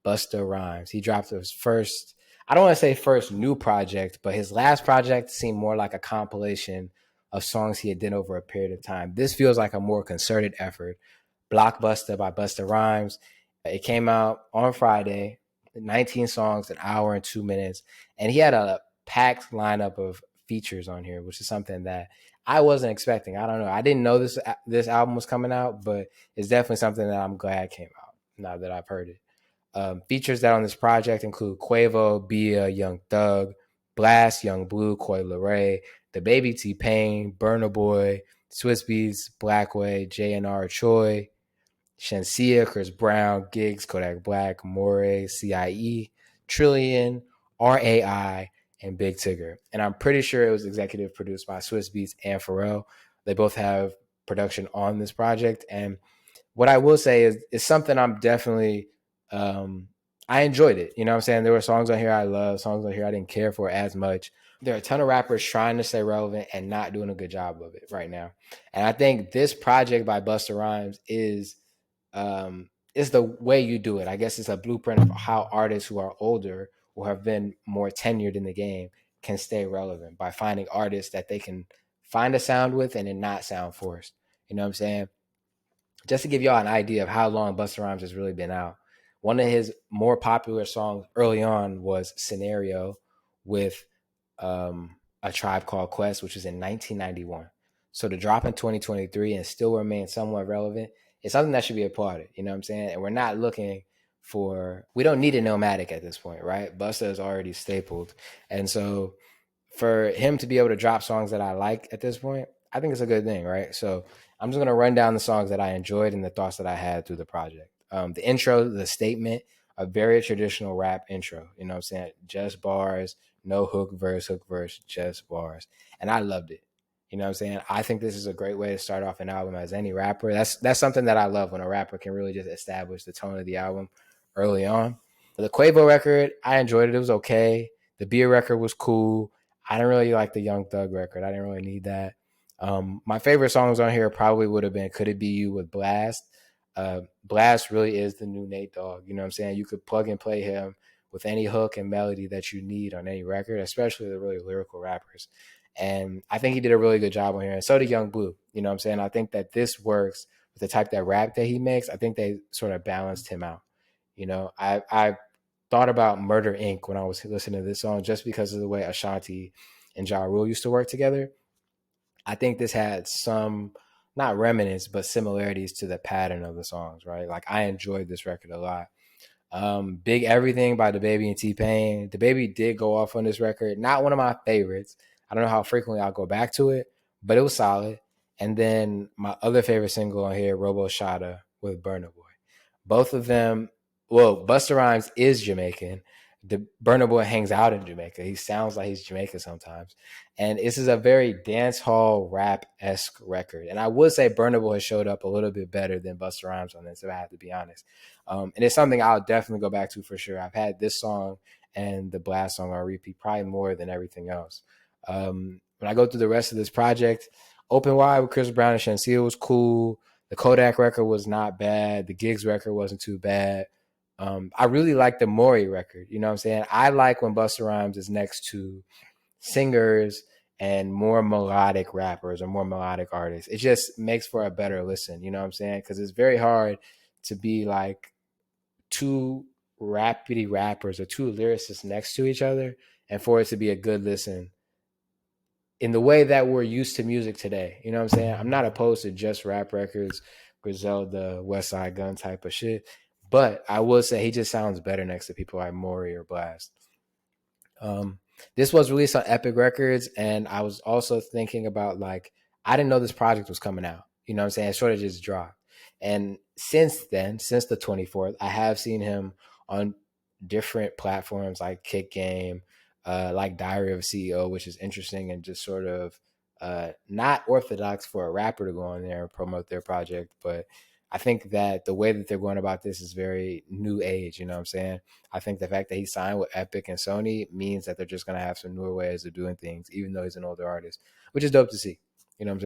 BustaRhymes. He dropped his first, I don't want to say first new project, but his last project seemed more like a compilation of songs he had done over a period of time. This feels like a more concerted effort. BlockBusta by BustaRhymes. It came out on Friday, 19 songs, an hour and 2 minutes. And he had a packed lineup of features on here, which is something that I wasn't expecting. I don't know. I didn't know this album was coming out, but it's definitely something that I'm glad came out now that I've heard it. Features that on this project include Quavo, Bia, Young Thug, Blast, Young Blue, Coi Leray, The Baby T-Pain, Burna Boy, Swiss Beats, Blackway, JNR Choi, Shensia, Chris Brown, Giggs, Kodak Black, Moray, CIE, Trillion, RAI, and Big Tigger. And I'm pretty sure it was executive produced by Swiss Beats and Pharrell. They both have production on this project. And what I will say is it's something I'm definitely I enjoyed it. You know what I'm saying? There were songs on here I love, songs on here I didn't care for as much. There are a ton of rappers trying to stay relevant and not doing a good job of it right now. And I think this project by BustaRhymes is the way you do it. I guess it's a blueprint of how artists who are older or have been more tenured in the game can stay relevant by finding artists that they can find a sound with and it not sound forced. You know what I'm saying? Just to give y'all an idea of how long Busta Rhymes has really been out, one of his more popular songs early on was Scenario with A Tribe Called Quest, which was in 1991. So to drop in 2023 and still remain somewhat relevant is something that should be applauded. You know what I'm saying? And we're not looking we don't need a nomadic at this point, right? Busta is already stapled. And so for him to be able to drop songs that I like at this point, I think it's a good thing, right? So I'm just going to run down the songs that I enjoyed and the thoughts that I had through the project. The intro, the statement, a very traditional rap intro. You know what I'm saying? Just bars, no hook, verse, just bars. And I loved it. You know what I'm saying? I think this is a great way to start off an album as any rapper. That's something that I love when a rapper can really just establish the tone of the album early on. The Quavo record, I enjoyed it. It was okay. The Beer record was cool. I didn't really like the Young Thug record. I didn't really need that. My favorite songs on here probably would have been Could It Be You with Blast. Blast really is the new Nate Dogg. You know what I'm saying? You could plug and play him with any hook and melody that you need on any record, especially the really lyrical rappers. And I think he did a really good job on here. And so did Young Blue. You know what I'm saying? I think that this works with the type that rap that he makes. I think they sort of balanced him out. You know, I thought about Murder Inc. when I was listening to this song just because of the way Ashanti and Ja Rule used to work together. I think this had some, not remnants, but similarities to the pattern of the songs, right? Like I enjoyed this record a lot. Big Everything by DaBaby and T-Pain. DaBaby did go off on this record. Not one of my favorites. I don't know how frequently I'll go back to it, but it was solid. And then my other favorite single on here, Robo Shada with Burna Boy. Both of them, well, Busta Rhymes is Jamaican. The Burna Boy hangs out in Jamaica. He sounds like he's Jamaican sometimes. And this is a very dance hall rap-esque record. And I would say Burna Boy showed up a little bit better than Busta Rhymes on this, if I have to be honest. And it's something I'll definitely go back to for sure. I've had this song and the Blast song on repeat probably more than everything else. When I go through the rest of this project, Open Wide with Chris Brown and Shenseea was cool. The Kodak record was not bad. The Giggs record wasn't too bad. I really like the Maury record. You know what I'm saying? I like when Busta Rhymes is next to singers and more melodic rappers or more melodic artists. It just makes for a better listen. You know what I'm saying? Because it's very hard to be like two rapidy rappers or two lyricists next to each other and for it to be a good listen in the way that we're used to music today. You know what I'm saying? I'm not opposed to just rap records, Griselda, West Side Gun type of shit. But I will say he just sounds better next to people like Maury or Blast. This was released on Epic Records, and I was also thinking about like, I didn't know this project was coming out. You know what I'm saying? It sort of just dropped. And since then, since the 24th, I have seen him on different platforms like Kick Game, like Diary of a CEO, which is interesting and just sort of not orthodox for a rapper to go on there and promote their project. But I think that the way that they're going about this is very new age. You know what I'm saying? I think the fact that he signed with Epic and Sony means that they're just going to have some newer ways of doing things, even though he's an older artist, which is dope to see. You know what I'm saying?